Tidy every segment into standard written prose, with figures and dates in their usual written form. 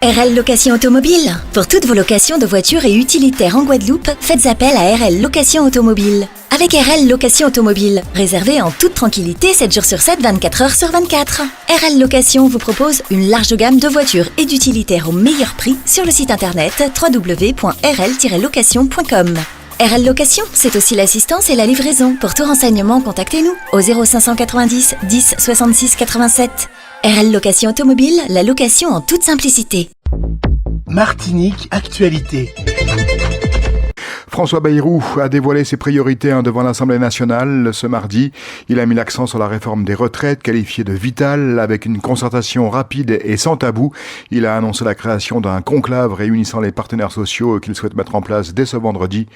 RL Location Automobile. Pour toutes vos locations de voitures et utilitaires en Guadeloupe, faites appel à RL Location Automobile. Avec RL Location Automobile, réservez en toute tranquillité 7 jours sur 7, 24 heures sur 24. RL Location vous propose une large gamme de voitures et d'utilitaires au meilleur prix sur le site internet www.rl-location.com. RL Location, c'est aussi l'assistance et la livraison. Pour tout renseignement, contactez-nous au 0590 10 66 87. RL Location Automobile, la location en toute simplicité. Martinique Actualité. François Bayrou a dévoilé ses priorités devant l'Assemblée nationale ce mardi. Il a mis l'accent sur la réforme des retraites, qualifiée de vitale, avec une concertation rapide et sans tabou. Il a annoncé la création d'un conclave réunissant les partenaires sociaux qu'il souhaite mettre en place dès ce vendredi.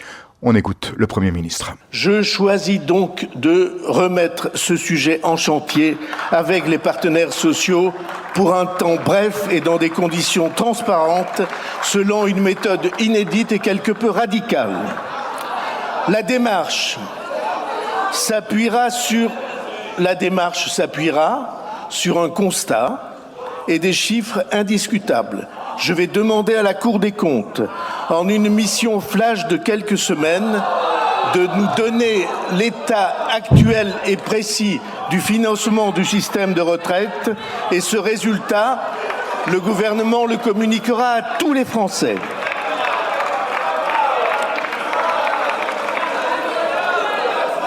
On écoute le Premier ministre. Je choisis donc de remettre ce sujet en chantier avec les partenaires sociaux pour un temps bref et dans des conditions transparentes, selon une méthode inédite et quelque peu radicale. La démarche s'appuiera sur un constat et des chiffres indiscutables. Je vais demander à la Cour des comptes, en une mission flash de quelques semaines, de nous donner l'état actuel et précis du financement du système de retraite. Et ce résultat, le gouvernement le communiquera à tous les Français.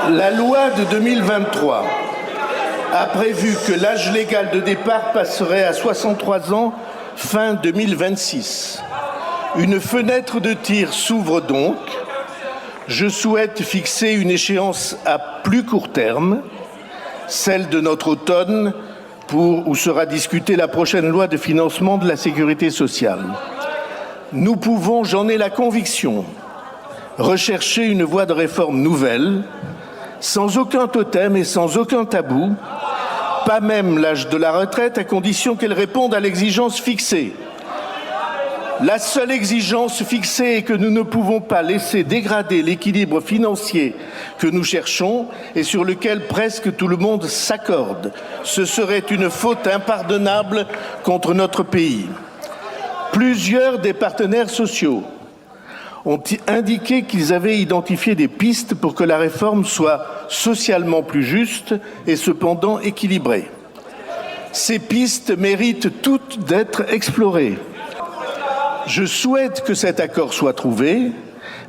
La loi de 2023 a prévu que l'âge légal de départ passerait à 63 ans fin 2026. Une fenêtre de tir s'ouvre donc. Je souhaite fixer une échéance à plus court terme, celle de notre automne, où sera discutée la prochaine loi de financement de la sécurité sociale. Nous pouvons, j'en ai la conviction, rechercher une voie de réforme nouvelle, sans aucun totem et sans aucun tabou, pas même l'âge de la retraite, à condition qu'elle réponde à l'exigence fixée. La seule exigence fixée est que nous ne pouvons pas laisser dégrader l'équilibre financier que nous cherchons et sur lequel presque tout le monde s'accorde. Ce serait une faute impardonnable contre notre pays. Plusieurs des partenaires sociaux ont indiqué qu'ils avaient identifié des pistes pour que la réforme soit socialement plus juste et cependant équilibrée. Ces pistes méritent toutes d'être explorées. Je souhaite que cet accord soit trouvé,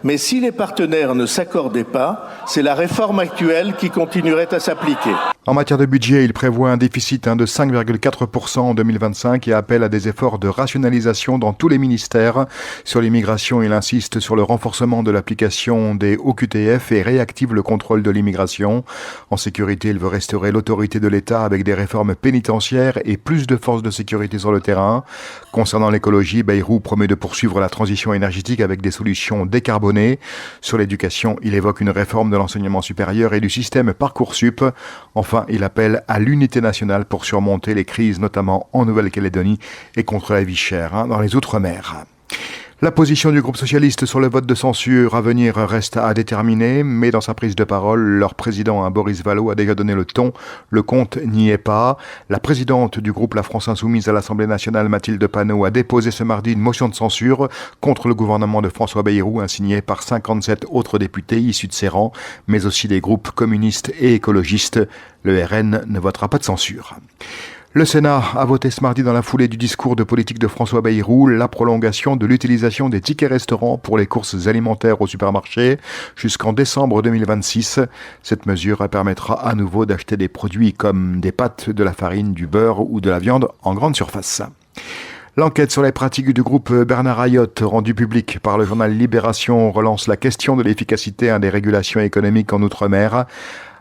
mais si les partenaires ne s'accordaient pas, c'est la réforme actuelle qui continuerait à s'appliquer. En matière de budget, il prévoit un déficit de 5,4% en 2025 et appelle à des efforts de rationalisation dans tous les ministères. Sur l'immigration, il insiste sur le renforcement de l'application des OQTF et réactive le contrôle de l'immigration. En sécurité, il veut restaurer l'autorité de l'État avec des réformes pénitentiaires et plus de forces de sécurité sur le terrain. Concernant l'écologie, Bayrou promet de poursuivre la transition énergétique avec des solutions décarbonées. Sur l'éducation, il évoque une réforme de l'enseignement supérieur et du système Parcoursup. Enfin, il appelle à l'unité nationale pour surmonter les crises, notamment en Nouvelle-Calédonie et contre la vie chère dans les Outre-mer. La position du groupe socialiste sur le vote de censure à venir reste à déterminer, mais dans sa prise de parole, leur président, Boris Vallaud, a déjà donné le ton. Le compte n'y est pas. La présidente du groupe La France Insoumise à l'Assemblée nationale, Mathilde Panot, a déposé ce mardi une motion de censure contre le gouvernement de François Bayrou, signée par 57 autres députés issus de ses rangs, mais aussi des groupes communistes et écologistes. Le RN ne votera pas de censure. Le Sénat a voté ce mardi dans la foulée du discours de politique de François Bayrou la prolongation de l'utilisation des tickets restaurants pour les courses alimentaires au supermarché jusqu'en décembre 2026. Cette mesure permettra à nouveau d'acheter des produits comme des pâtes, de la farine, du beurre ou de la viande en grande surface. L'enquête sur les pratiques du groupe Bernard Ayotte, rendue publique par le journal Libération, relance la question de l'efficacité des régulations économiques en Outre-mer.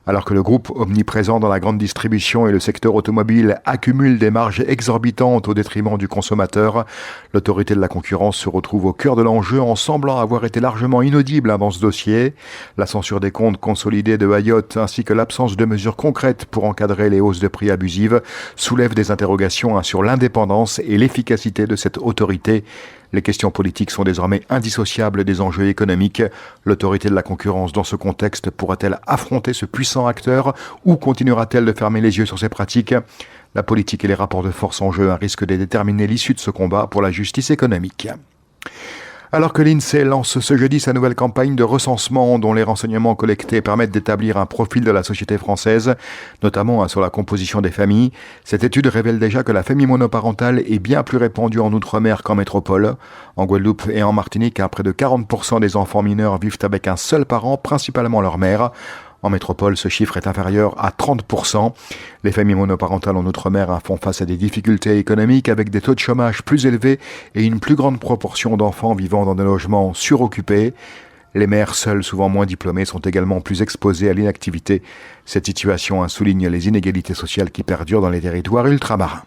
Alors que le groupe, omniprésent dans la grande distribution et le secteur automobile, accumule des marges exorbitantes au détriment du consommateur, l'autorité de la concurrence se retrouve au cœur de l'enjeu en semblant avoir été largement inaudible dans ce dossier. La censure des comptes consolidés de Ayotte ainsi que l'absence de mesures concrètes pour encadrer les hausses de prix abusives soulèvent des interrogations sur l'indépendance et l'efficacité de cette autorité. Les questions politiques sont désormais indissociables des enjeux économiques. L'autorité de la concurrence, dans ce contexte, pourra-t-elle affronter ce puissant acteur ou continuera-t-elle de fermer les yeux sur ses pratiques ? La politique et les rapports de force en jeu risquent de déterminer l'issue de ce combat pour la justice économique. Alors que l'INSEE lance ce jeudi sa nouvelle campagne de recensement dont les renseignements collectés permettent d'établir un profil de la société française, notamment sur la composition des familles, cette étude révèle déjà que la famille monoparentale est bien plus répandue en Outre-mer qu'en métropole. En Guadeloupe et en Martinique, près de 40% des enfants mineurs vivent avec un seul parent, principalement leur mère. En métropole, ce chiffre est inférieur à 30%. Les familles monoparentales en Outre-mer font face à des difficultés économiques avec des taux de chômage plus élevés et une plus grande proportion d'enfants vivant dans des logements suroccupés. Les mères seules, souvent moins diplômées, sont également plus exposées à l'inactivité. Cette situation souligne les inégalités sociales qui perdurent dans les territoires ultramarins.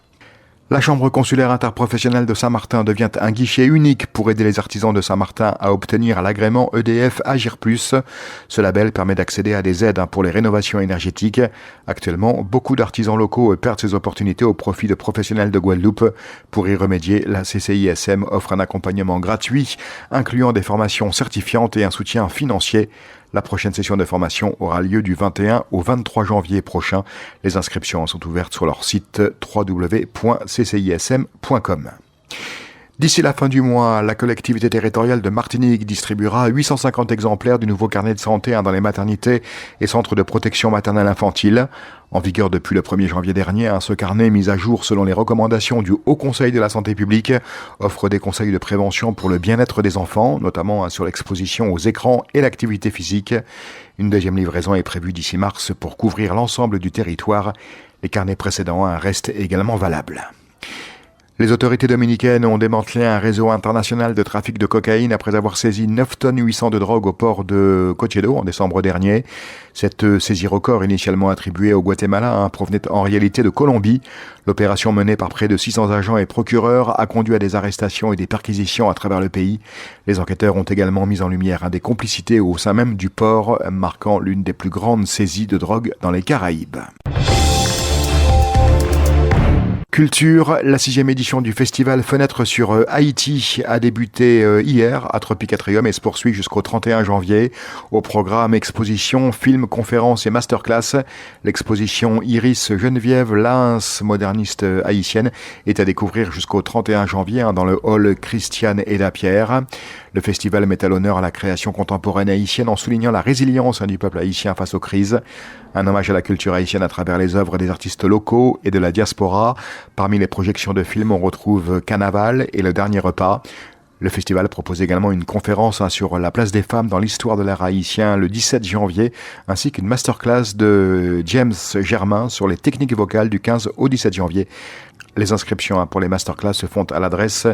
La Chambre consulaire interprofessionnelle de Saint-Martin devient un guichet unique pour aider les artisans de Saint-Martin à obtenir l'agrément EDF Agir Plus. Ce label permet d'accéder à des aides pour les rénovations énergétiques. Actuellement, beaucoup d'artisans locaux perdent ces opportunités au profit de professionnels de Guadeloupe. Pour y remédier, la CCISM offre un accompagnement gratuit, incluant des formations certifiantes et un soutien financier. La prochaine session de formation aura lieu du 21 au 23 janvier prochain. Les inscriptions sont ouvertes sur leur site www.ccism.com. D'ici la fin du mois, la collectivité territoriale de Martinique distribuera 850 exemplaires du nouveau carnet de santé dans les maternités et centres de protection maternelle infantile. En vigueur depuis le 1er janvier dernier, ce carnet, mis à jour selon les recommandations du Haut Conseil de la santé publique, offre des conseils de prévention pour le bien-être des enfants, notamment sur l'exposition aux écrans et l'activité physique. Une deuxième livraison est prévue d'ici mars pour couvrir l'ensemble du territoire. Les carnets précédents restent également valables. Les autorités dominicaines ont démantelé un réseau international de trafic de cocaïne après avoir saisi 9 tonnes 800 de drogue au port de Cochedo en décembre dernier. Cette saisie record, initialement attribuée au Guatemala, provenait en réalité de Colombie. L'opération menée par près de 600 agents et procureurs a conduit à des arrestations et des perquisitions à travers le pays. Les enquêteurs ont également mis en lumière des complicités au sein même du port, marquant l'une des plus grandes saisies de drogue dans les Caraïbes. Culture, la 6e édition du festival Fenêtre sur Haïti a débuté hier à Tropicatrium et se poursuit jusqu'au 31 janvier. Au programme exposition, films, conférences et masterclass. L'exposition Iris Geneviève Lins, moderniste haïtienne, est à découvrir jusqu'au 31 janvier dans le hall Christiane et Lapierre. Le festival met à l'honneur la création contemporaine haïtienne en soulignant la résilience du peuple haïtien face aux crises. Un hommage à la culture haïtienne à travers les œuvres des artistes locaux et de la diaspora. Parmi les projections de films, on retrouve Carnaval et Le Dernier Repas. Le festival propose également une conférence sur la place des femmes dans l'histoire de l'art haïtien le 17 janvier, ainsi qu'une masterclass de James Germain sur les techniques vocales du 15 au 17 janvier. Les inscriptions pour les masterclass se font à l'adresse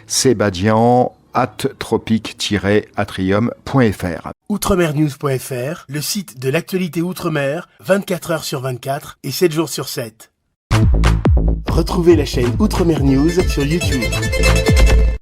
sebadian@tropic-atrium.fr. Outremernews.fr, le site de l'actualité Outre-mer, 24 heures sur 24 et 7 jours sur 7. Retrouvez la chaîne Outremer News sur YouTube.